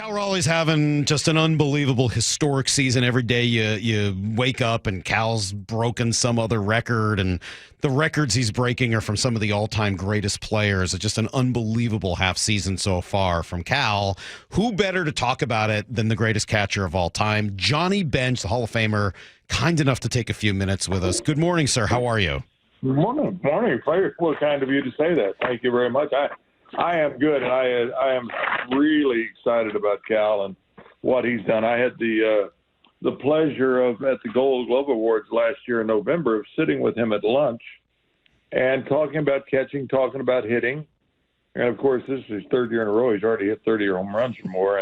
Cal Raleigh's having just an unbelievable historic season. Every day you wake up and Cal's broken some other record, and the records he's breaking are from some of the all-time greatest players. It's just an unbelievable half season so far from Cal. Who better to talk about it than the greatest catcher of all time? Johnny Bench, the Hall of Famer, kind enough to take a few minutes with us. Good morning, sir. How are you? Good morning. Very kind of you to say that. Thank you very much. I am good, and I am really excited about Cal and what he's done. I had the pleasure of, at the Gold Glove Awards last year in November, of sitting with him at lunch and talking about catching, talking about hitting. And, of course, this is his third year in a row. He's already hit 30 home runs or more.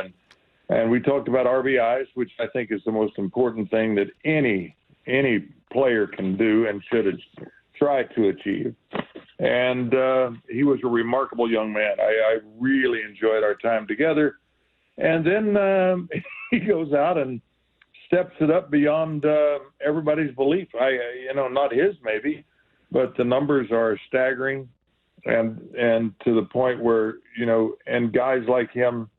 And we talked about RBIs, which I think is the most important thing that any player can do and should try to achieve. And he was a remarkable young man. I really enjoyed our time together. And then he goes out and steps it up beyond everybody's belief. Not his maybe, but the numbers are staggering, and to the point where and guys like him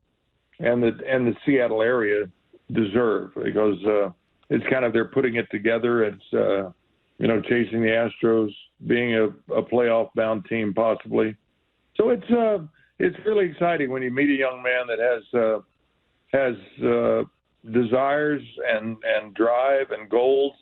and the Seattle area deserve, because it's kind of, they're putting it together. It's chasing the Astros, being a playoff-bound team possibly. So it's really exciting when you meet a young man that has desires and drive and goals,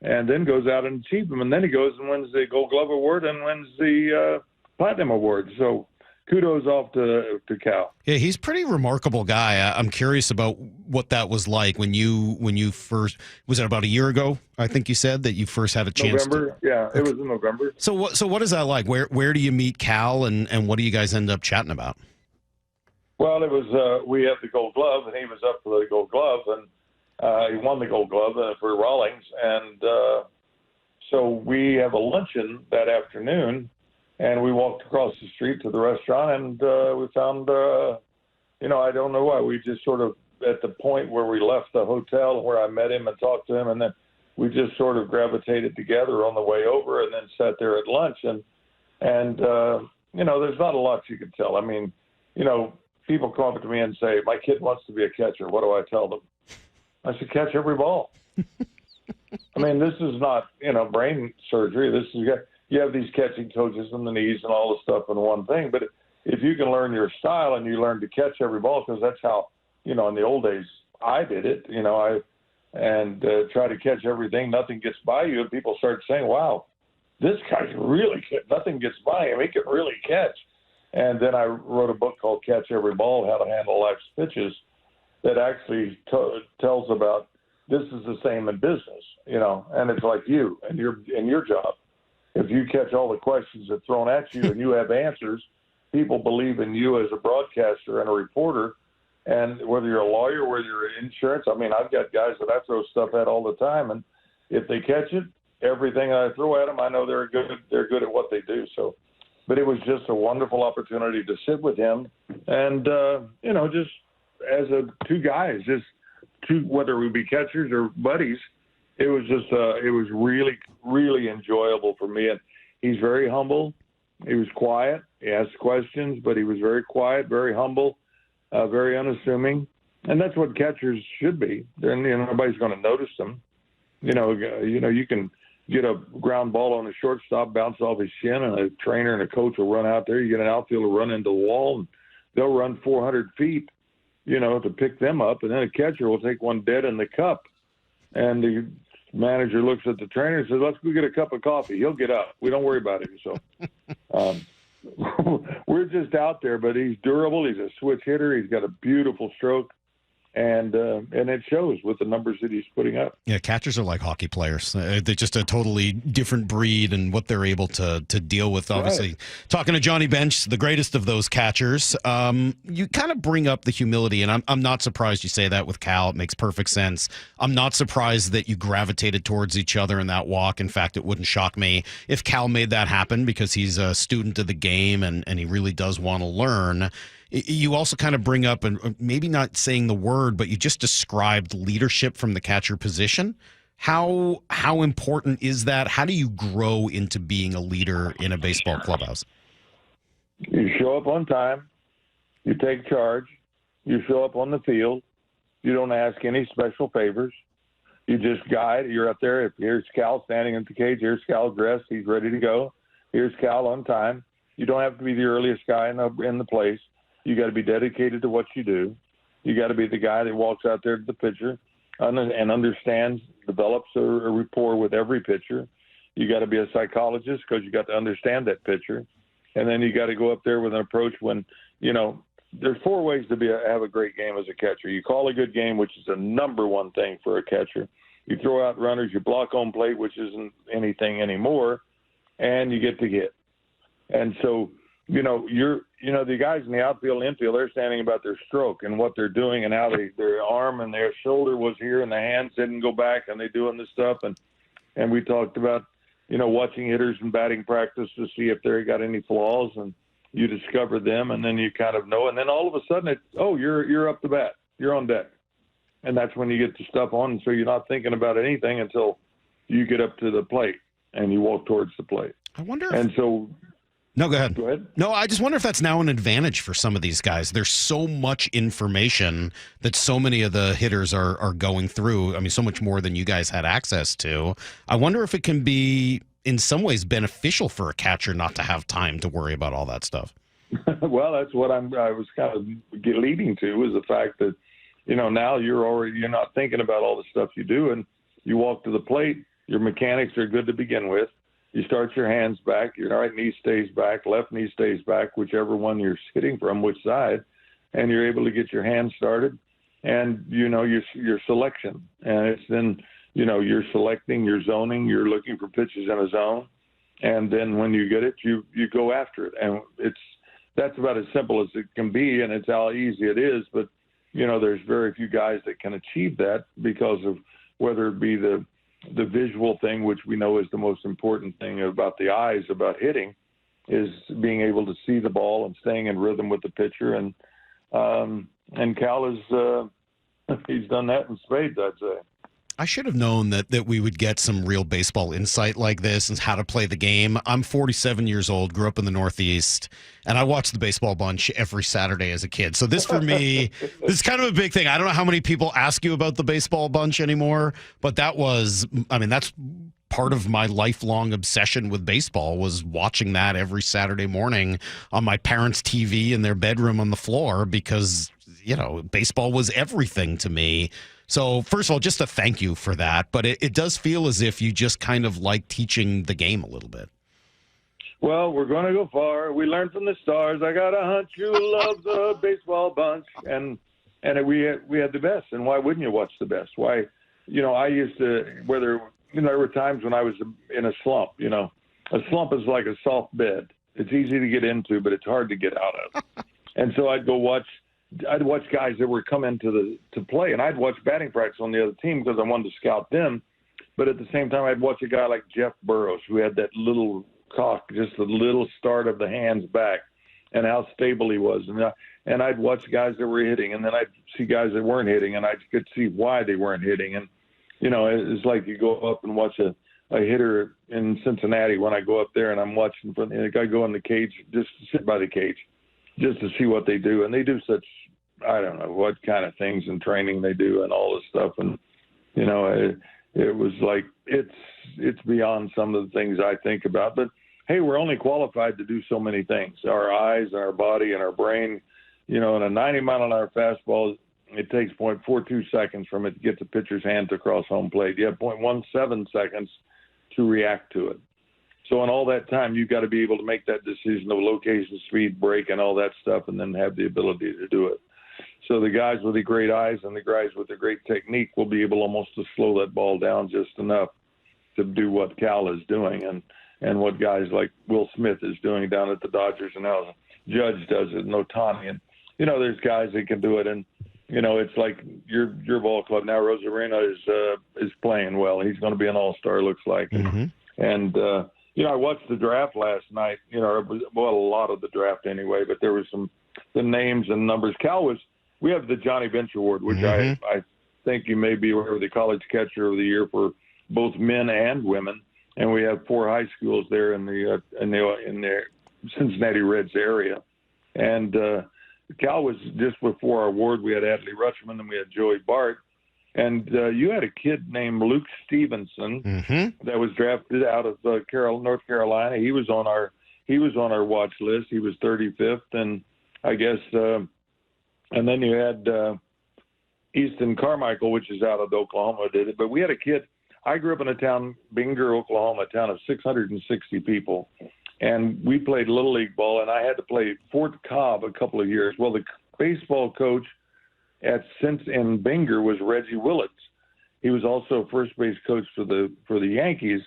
and then goes out and achieves them. And then he goes and wins the Gold Glove Award and wins the Platinum Award. So kudos off to Cal. Yeah, he's a pretty remarkable guy. I'm curious about what that was like when you first, was it about a year ago? I think you said that you first had a chance. November, yeah, it was in November. So what is that like? Where do you meet Cal, and what do you guys end up chatting about? Well, it was we had the Gold Glove, and he was up for the Gold Glove, and he won the Gold Glove for Rawlings, and so we have a luncheon that afternoon. And we walked across the street to the restaurant, and we found, I don't know why, we just sort of, at the point where we left the hotel, where I met him and talked to him, and then we just sort of gravitated together on the way over, and then sat there at lunch. And there's not a lot you can tell. I mean, people come up to me and say, my kid wants to be a catcher. What do I tell them? I said, catch every ball. I mean, this is not, brain surgery. This is, you have these catching coaches in the knees and all the stuff in one thing. But if you can learn your style and you learn to catch every ball, because that's how, in the old days I did it, try to catch everything, nothing gets by you. And people start saying, wow, this guy's really nothing gets by him. He can really catch. And then I wrote a book called Catch Every Ball, How to Handle Life's Pitches, that actually tells about this is the same in business, and it's like you and your job. If you catch all the questions that are thrown at you and you have answers, people believe in you as a broadcaster and a reporter. And whether you're a lawyer, whether you're in insurance, I mean, I've got guys that I throw stuff at all the time. And if they catch it, everything I throw at them, I know they're good at what they do. So, but it was just a wonderful opportunity to sit with him and, just as two guys, whether we be catchers or buddies, it was just, it was really, really enjoyable for me. And he's very humble. He was quiet. He asked questions, but he was very quiet, very humble, very unassuming. And that's what catchers should be. Then, nobody's going to notice them. You can get a ground ball on the shortstop, bounce off his shin, and a trainer and a coach will run out there. You get an outfielder run into the wall, and they'll run 400 feet, to pick them up. And then a catcher will take one dead in the cup. And the manager looks at the trainer and says, let's go get a cup of coffee. He'll get up. We don't worry about it. So we're just out there, but he's durable. He's a switch hitter. He's got a beautiful stroke. And it shows with the numbers that he's putting up. Yeah, catchers are like hockey players. They're just a totally different breed and what they're able to deal with. Obviously, right. Talking to Johnny Bench, the greatest of those catchers, you kind of bring up the humility, and I'm not surprised you say that with Cal. It makes perfect sense. I'm not surprised that you gravitated towards each other in that walk. In fact, it wouldn't shock me if Cal made that happen, because he's a student of the game and he really does want to learn. You also kind of bring up, and maybe not saying the word, but you just described leadership from the catcher position. How important is that? How do you grow into being a leader in a baseball clubhouse? You show up on time. You take charge. You show up on the field. You don't ask any special favors. You just guide. You're up there. If here's Cal standing at the cage. Here's Cal dressed. He's ready to go. Here's Cal on time. You don't have to be the earliest guy in the place. You got to be dedicated to what you do. You got to be the guy that walks out there to the pitcher and understands, develops a rapport with every pitcher. You got to be a psychologist because you got to understand that pitcher. And then you got to go up there with an approach when, there's 4 ways to have a great game as a catcher. You call a good game, which is the number one thing for a catcher. You throw out runners, you block home plate, which isn't anything anymore, and you get to hit. And so, the guys in the outfield and infield, they're standing about their stroke and what they're doing and how their arm and their shoulder was here and the hands didn't go back and they're doing this stuff. And we talked about, watching hitters in batting practice to see if they got any flaws, and you discover them, and then you kind of know. And then all of a sudden, you're up to bat. You're on deck. And that's when you get the stuff on, and so you're not thinking about anything until you get up to the plate and you walk towards the plate. I wonder if... And so... No, go ahead. Go ahead. No, I just wonder if that's now an advantage for some of these guys. There's so much information that so many of the hitters are going through. I mean, so much more than you guys had access to. I wonder if it can be, in some ways, beneficial for a catcher not to have time to worry about all that stuff. Well, that's what I was kind of leading to, is the fact that, now you're not thinking about all the stuff you do, and you walk to the plate. Your mechanics are good to begin with. You start your hands back, your right knee stays back, left knee stays back, whichever one you're hitting from, which side, and you're able to get your hands started, and, your selection. And it's then, you're selecting, you're zoning, you're looking for pitches in a zone, and then when you get it, you go after it. And that's about as simple as it can be, and it's how easy it is, but, there's very few guys that can achieve that because of whether it be the visual thing, which we know is the most important thing about the eyes, about hitting, is being able to see the ball and staying in rhythm with the pitcher. And Cal he's done that in spades, I'd say. I should have known that we would get some real baseball insight like this and how to play the game. I'm 47 years old, grew up in the Northeast, and I watched the Baseball Bunch every Saturday as a kid. So this, for me, this is kind of a big thing. I don't know how many people ask you about the Baseball Bunch anymore, but that's part of my lifelong obsession with baseball, was watching that every Saturday morning on my parents' TV in their bedroom on the floor, because, baseball was everything to me. So, first of all, just a thank you for that. But it does feel as if you just kind of like teaching the game a little bit. Well, we're going to go far. We learned from the stars. I got a hunch you love the Baseball Bunch. And we had the best. And why wouldn't you watch the best? Why, I used to, there were times when I was in a slump. A slump is like a soft bed. It's easy to get into, but it's hard to get out of. And so I'd watch guys that were coming to play, and I'd watch batting practice on the other team because I wanted to scout them. But at the same time, I'd watch a guy like Jeff Burroughs, who had that little cock, just a little start of the hands back, and how stable he was. And I'd watch guys that were hitting, and then I'd see guys that weren't hitting, and I could see why they weren't hitting. And, it's like you go up and watch a hitter in Cincinnati when I go up there, and I'm watching the guy go in the cage, just sit by the cage, just to see what they do. And they do such, I don't know what kind of things in training they do and all this stuff. And, it was like, it's beyond some of the things I think about. But, hey, we're only qualified to do so many things. Our eyes and our body and our brain, in a 90-mile-an-hour fastball, it takes 0.42 seconds from it to get the pitcher's hand to cross home plate. You have 0.17 seconds to react to it. So in all that time, you've got to be able to make that decision of location, speed, break, and all that stuff, and then have the ability to do it. So the guys with the great eyes and the guys with the great technique will be able almost to slow that ball down just enough to do what Cal is doing and what guys like Will Smith is doing down at the Dodgers, and how Judge does it, and Ohtani. And, there's guys that can do it. And, it's like your ball club now, Rosarena is playing well. He's going to be an all-star, looks like. Mm-hmm. And I watched the draft last night, a lot of the draft anyway, but there was the names and numbers. We have the Johnny Bench Award, which mm-hmm. I think you may be aware of, the college catcher of the year for both men and women. And we have 4 high schools there in the Cincinnati Reds area. And, Cal was just before our ward. We had Adley Rutschman and we had Joey Bart. And you had a kid named Luke Stevenson that was drafted out of North Carolina. He was on our watch list. He was 35th, and I guess. And then you had Easton Carmichael, which is out of Oklahoma, did it. But we had a kid. I grew up in a town, Binger, Oklahoma, a town of 660 people, and we played Little League ball. And I had to play Fort Cobb a couple of years. Well, the baseball coach in Binger was Reggie Willits. He was also first base coach for the Yankees,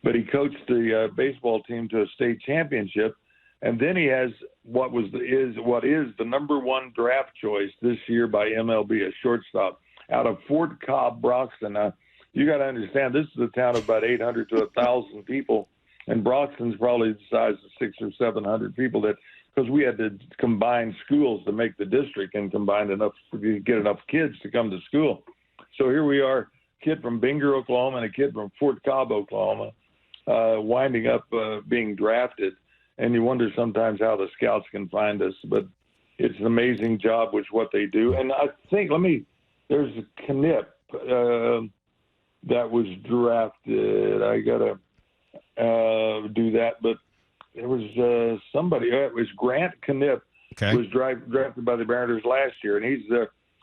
but he coached the baseball team to a state championship. And then he has what is the number one draft choice this year by MLB, a shortstop out of Fort Cobb, Broxton. Now, you got to understand, this is a town of about 800 to 1,000 people, and Broxton's probably the size of 600 or 700 people. Because we had to combine schools to make the district and combine enough to get enough kids to come to school. So here we are, a kid from Binger, Oklahoma, and a kid from Fort Cobb, Oklahoma, winding up being drafted. And you wonder sometimes how the scouts can find us, but it's an amazing job with what they do. And I think, there's a Knipp that was drafted. I got to do that, but there was somebody. It was Grant Knipp, was drafted by the Mariners last year, and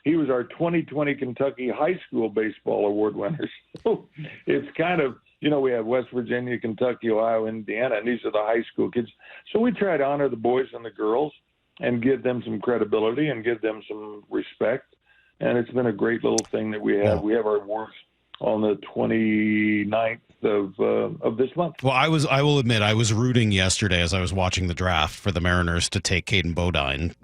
he was our 2020 Kentucky High School Baseball Award winner. So it's kind of, we have West Virginia, Kentucky, Ohio, Indiana, and these are the high school kids. So we try to honor the boys and the girls and give them some credibility and give them some respect. And it's been a great little thing that we have. We have our awards on the 29th of this month. Well, I will admit, I was rooting yesterday as I was watching the draft for the Mariners to take Caden Bodine,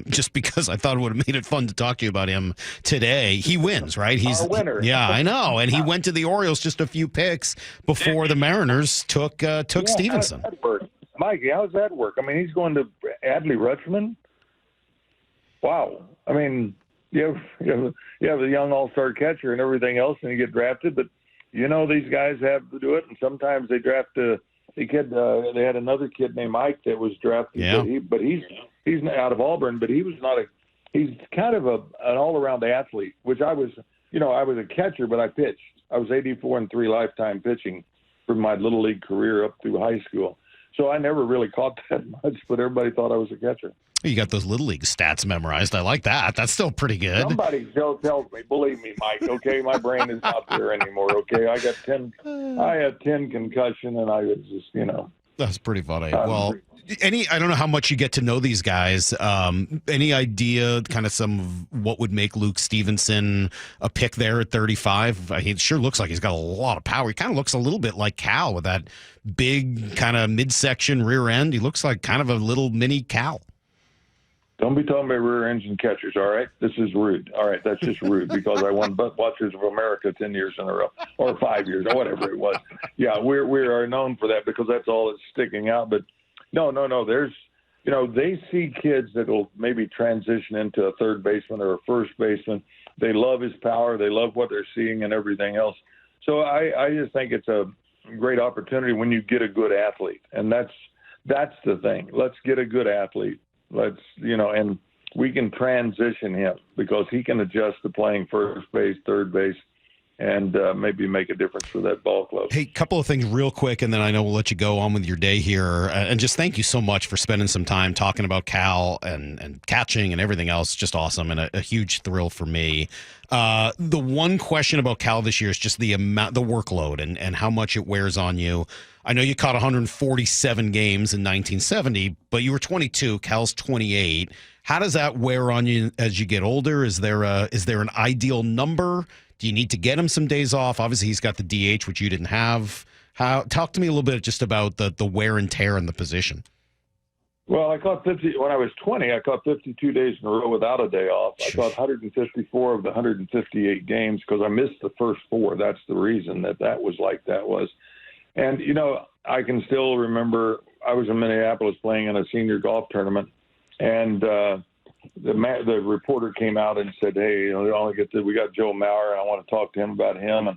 just because I thought it would have made it fun to talk to you about him today. He wins, right? He's our winner. Yeah, I know. And he went to the Orioles just a few picks before the Mariners took Stevenson. How does that work? Mike, how does that work? I mean, he's going to Adley Rutschman. Wow. I mean, you have a young all-star catcher and everything else, and you get drafted, but these guys have to do it, and sometimes they draft a kid. They had another kid named Mike that was drafted, but he's out of Auburn, but he was not he's kind of an all-around athlete, which I was a catcher, but I pitched. I was 84-3 lifetime pitching for my Little League career up through high school. So I never really caught that much, but everybody thought I was a catcher. You got those Little League stats memorized. I like that. That's still pretty good. Somebody tells me, believe me, Mike, okay, my brain is not there anymore, okay? I had 10 concussion, and I was just, That's pretty funny. Well, I don't know how much you get to know these guys. Any idea kind of some of what would make Luke Stevenson a pick there at 35? He sure looks like he's got a lot of power. He kind of looks a little bit like Cal with that big kind of midsection rear end. He looks like kind of a little mini Cal. Don't be talking about rear engine catchers, all right? This is rude. All right, that's just rude because I won Watchers of America 10 years in a row, or 5 years, or whatever it was. Yeah, we are known for that because that's all that's sticking out. But no. There's, they see kids that will maybe transition into a third baseman or a first baseman. They love his power. They love what they're seeing and everything else. So I just think it's a great opportunity when you get a good athlete, and that's the thing. Let's get a good athlete. And we can transition him because he can adjust to playing first base, third base, and maybe make a difference for that ball club. Hey, couple of things real quick, and then I know we'll let you go on with your day here. And just thank you so much for spending some time talking about Cal and catching and everything else. Just awesome and a huge thrill for me. The one question about Cal this year is just the workload and how much it wears on you. I know you caught 147 games in 1970, but you were 22. Cal's 28. How does that wear on you as you get older? Is there an ideal number? Do you need to get him some days off? Obviously, he's got the DH, which you didn't have. Talk to me a little bit just about the wear and tear in the position. Well, I caught 50 when I was 20. I caught 52 days in a row without a day off. I caught 154 of the 158 games because I missed the first 4. That's the reason that was like that was. And, I can still remember I was in Minneapolis playing in a senior golf tournament, and the reporter came out and said, hey, we got Joe Mauer, and I want to talk to him about him and,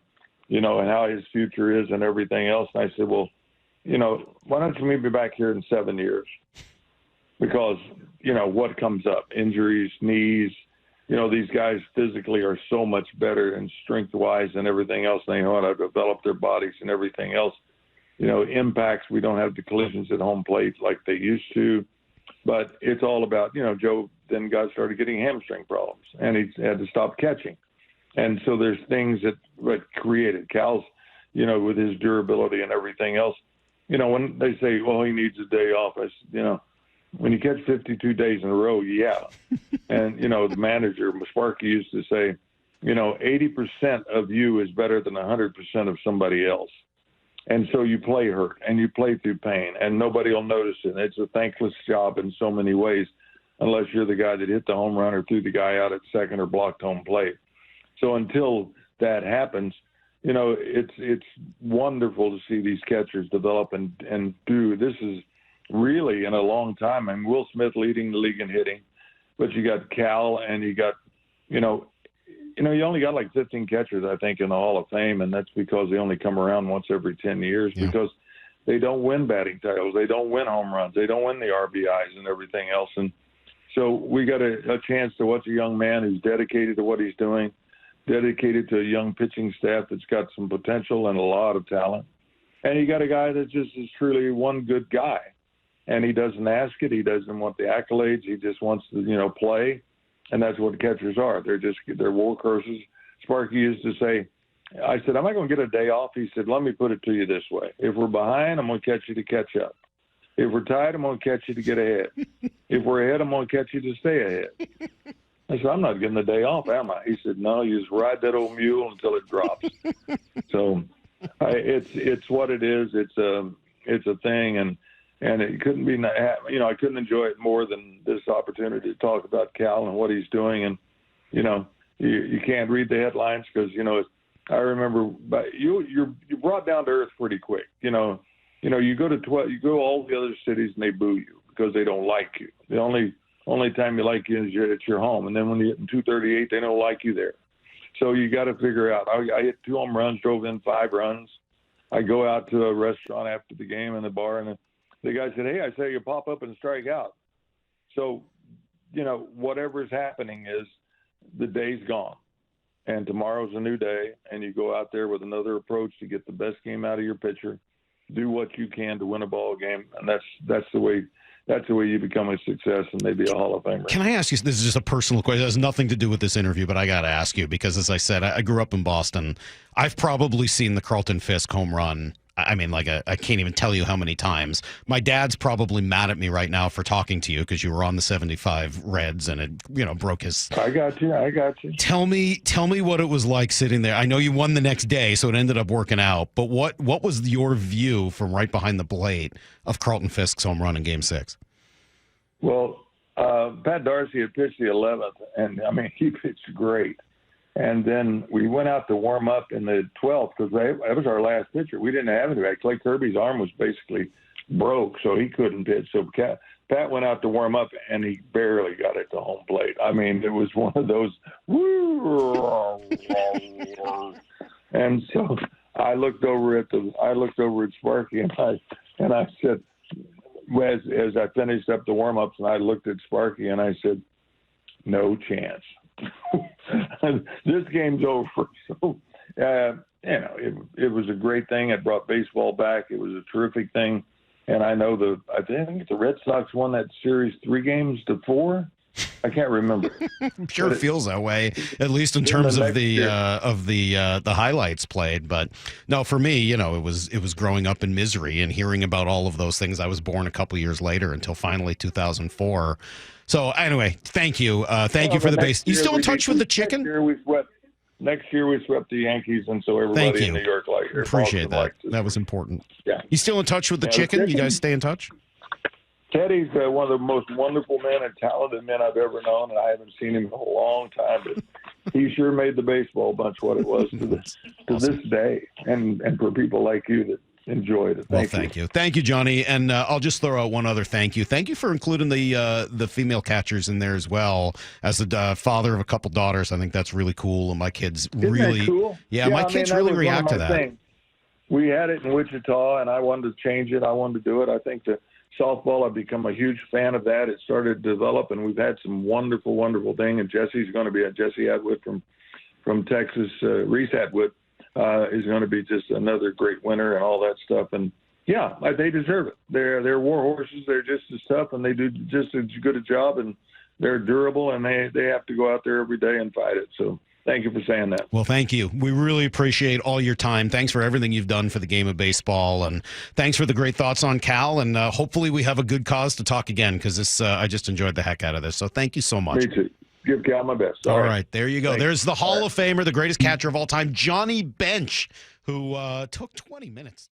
and how his future is and everything else. And I said, well, why don't you meet me back here in 7 years? because, what comes up, injuries, knees, these guys physically are so much better and strength-wise and everything else. They know how to develop their bodies and everything else. Impacts, we don't have the collisions at home plate like they used to. But it's all about, Joe then started getting hamstring problems, and he had to stop catching. And so there's things that created Cal's, with his durability and everything else. When they say, well, he needs a day off, I said, when you catch 52 days in a row, yeah. And, the manager, Sparky, used to say, 80% of you is better than 100% of somebody else. And so you play hurt and you play through pain, and nobody will notice it. It's a thankless job in so many ways, unless you're the guy that hit the home run or threw the guy out at second or blocked home plate. So until that happens, it's wonderful to see these catchers develop and do. This is really in a long time. And Will Smith leading the league in hitting, but you got Cal, and you got, you only got like 15 catchers, I think, in the Hall of Fame, and that's because they only come around once every 10 years because they don't win batting titles, they don't win home runs, they don't win the RBIs and everything else. And so we got a chance to watch a young man who's dedicated to what he's doing, dedicated to a young pitching staff that's got some potential and a lot of talent. And you got a guy that just is truly one good guy. And he doesn't ask it. He doesn't want the accolades. He just wants to, play. And that's what catchers are. They're workhorses. Sparky used to say, I said, am I going to get a day off? He said, let me put it to you this way. If we're behind, I'm going to catch you to catch up. If we're tied, I'm going to catch you to get ahead. If we're ahead, I'm going to catch you to stay ahead. I said, I'm not getting the day off, am I? He said, no, you just ride that old mule until it drops. So it's what it is. It's a thing. And it couldn't be, I couldn't enjoy it more than this opportunity to talk about Cal and what he's doing. And, you can't read the headlines because, I remember, but you're brought down to earth pretty quick. You go to you go all the other cities and they boo you because they don't like you. The only time you like you is at your home. And then when you hit in 238, they don't like you there. So you got to figure out. I hit 2 home runs, drove in 5 runs. I go out to a restaurant after the game in the bar, and the guy said, hey, I say you pop up and strike out. So, whatever's happening is the day's gone. And tomorrow's a new day, and you go out there with another approach to get the best game out of your pitcher, do what you can to win a ball game, and that's the way you become a success and maybe a Hall of Famer. Can I ask you, this is just a personal question. It has nothing to do with this interview, but I got to ask you because, as I said, I grew up in Boston. I've probably seen the Carlton Fisk home run. I mean, I can't even tell you how many times. My dad's probably mad at me right now for talking to you because you were on the 75 Reds and it, broke his. I got you. Tell me what it was like sitting there. I know you won the next day, so it ended up working out. But what was your view from right behind the plate of Carlton Fisk's home run in Game 6? Well, Pat Darcy had pitched the 11th, and he pitched great. And then we went out to warm up in the 12th because that was our last pitcher. We didn't have anybody. Clay Kirby's arm was basically broke, so he couldn't pitch. So Pat went out to warm up, and he barely got it to home plate. It was one of those. And so I looked over at Sparky, and I said, as I finished up the warm ups, and I looked at Sparky, and I said, no chance. This game's over. So, it was a great thing. It brought baseball back. It was a terrific thing. And I know I think the Red Sox won that series 3-4. I can't remember. I'm sure it feels that way, at least in terms of the highlights played. But no, for me, it was growing up in misery and hearing about all of those things. I was born a couple years later until finally 2004. So anyway, thank you. Thank you for the base. You still in touch with the Chicken? Next year we swept the Yankees, and so everybody in New York liked it. Appreciate that. That was important. Yeah. You still in touch with the Chicken? You guys stay in touch? Teddy's one of the most wonderful men and talented men I've ever known, and I haven't seen him in a long time. But he sure made the baseball bunch what it was to this day, and for people like you that enjoyed it. Thank you. Thank you, Johnny. And I'll just throw out one other thank you. Thank you for including the female catchers in there as well. As the father of a couple daughters, I think that's really cool. And my kids really, cool? My kids really react to that. We had it in Wichita, and I wanted to change it. I wanted to do it. I think that softball. I've become a huge fan of that. It started to develop, and we've had some wonderful, wonderful thing. And Jesse's going to be at Jesse Atwood from Texas. Reese Atwood is going to be just another great winner and all that stuff. And yeah, they deserve it. They're war horses. They're just as tough, and they do just as good a job, and they're durable, and they have to go out there every day and fight it. So thank you for saying that. Well, thank you. We really appreciate all your time. Thanks for everything you've done for the game of baseball, and thanks for the great thoughts on Cal. And hopefully we have a good cause to talk again, because I just enjoyed the heck out of this. So thank you so much. Me too. Give Cal my best. All right. There you go. Thanks. There's the Hall of Famer, the greatest catcher of all time, Johnny Bench, who took 20 minutes.